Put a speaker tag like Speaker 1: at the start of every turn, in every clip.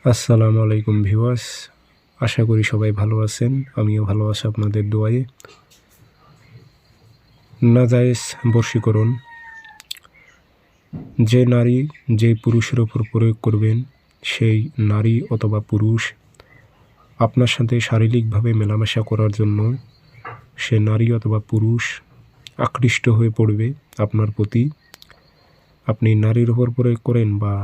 Speaker 1: আসসালামু আলাইকুম ভিউয়ার্স, আশা করি সবাই ভালো আছেন। আমিও ভালো আছি আপনাদের দোয়ায়। নাজায়েজ বশীকরণ যে নারী যে পুরুষের ওপর প্রয়োগ করবেন, সেই নারী অথবা পুরুষ আপনার সাথে শারীরিকভাবে মেলামেশা করার জন্য সে নারী অথবা পুরুষ আকৃষ্ট হয়ে পড়বে আপনার প্রতি। আপনি নারীর ওপর প্রয়োগ করেন বা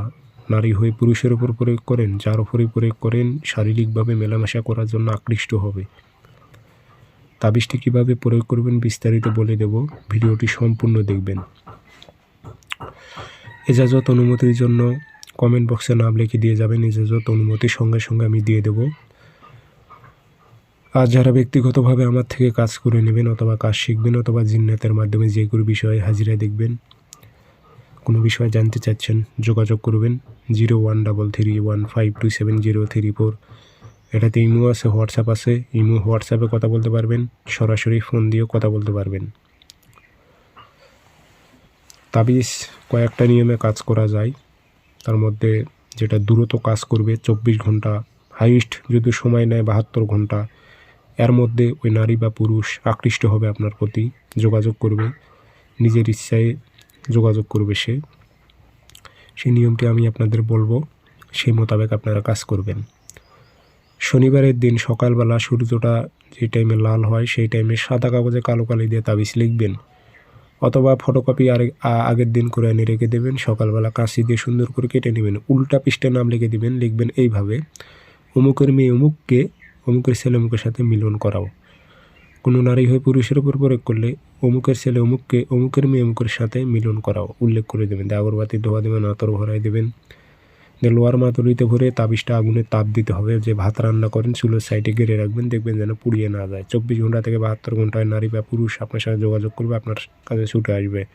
Speaker 1: নারী হয়ে পুরুষের ওপর প্রয়োগ করেন, যার ওপরই প্রয়োগ করেন শারীরিকভাবে মেলামেশা করার জন্য আকৃষ্ট হবে। তাবিজটি কীভাবে প্রয়োগ করবেন বিস্তারিত বলে দেব, ভিডিওটি সম্পূর্ণ দেখবেন। ইজাজত অনুমতির জন্য কমেন্ট বক্সে নাম লিখে দিয়ে যাবেন। ইজাজত অনুমতির সঙ্গে সঙ্গে আমি দিয়ে দেব। আর যারা ব্যক্তিগতভাবে আমার থেকে কাজ করে নেবেন অথবা কাজ শিখবেন অথবা জিন্নাতের মাধ্যমে যে কোনো বিষয়ে হাজিরা দেখবেন, কোনো বিষয়ে জানতে চাচ্ছেন, যোগাযোগ করবেন 013315270334। এটাতে ইমো আছে, হোয়াটসঅ্যাপ আছে। ইমো হোয়াটসঅ্যাপে কথা বলতে পারবেন, সরাসরি ফোন দিয়েও কথা বলতে পারবেন। তাবিজ কয়েকটা নিয়মে কাজ করা যায়, তার মধ্যে যেটা দ্রুত কাজ করবে 24 ঘন্টা, হাইস্ট যদি সময় নেয় 72 ঘন্টা, এর মধ্যে ওই নারী বা পুরুষ আকৃষ্ট হবে আপনার প্রতি, যোগাযোগ করবে, নিজের ইচ্ছায় যোগাযোগ করবে সেই নিয়মটি আমি আপনাদের বলবো, সেই মোতাবেক আপনারা কাজ করবেন। শনিবারের দিন সকালবেলা সূর্যটা যে টাইমে লাল হয় সেই টাইমে সাদা কাগজে কালো কালি দিয়ে তাবিজ লিখবেন, অথবা ফটোকপি আগের দিন করে এনে রেখে দেবেন। সকালবেলা কাঁচি দিয়ে সুন্দর করে কেটে নেবেন, উল্টা পৃষ্ঠে নাম লিখে দেবেন। লিখবেন এইভাবে: অমুকের মেয়ে অমুককে অমুকের ছেলে অমুকের সাথে মিলন করাও। কোনো নারী হয়ে পুরুষের উপর প্রয়োগ করলে অমুকের ছেলে অমুককে অমুকের মেয়ে অমুকের সাথে মিলন করাও উল্লেখ করে দেবেন। আগরবাতি ধোয়া দেবেন, আতর ভরাই দেবেন। লোয়ার মাতুরিতে ভরে তাবিজটা আগুনে তাপ দিতে হবে। যে ভাত রান্না করেন চুলোর সাইডে গেড়ে রাখবেন, দেখবেন যেন পুড়িয়ে না যায়। 24 ঘন্টা থেকে 72 ঘন্টায় নারী বা পুরুষ আপনার সাথে যোগাযোগ করবে, আপনার কাছে ছুটে আসবে।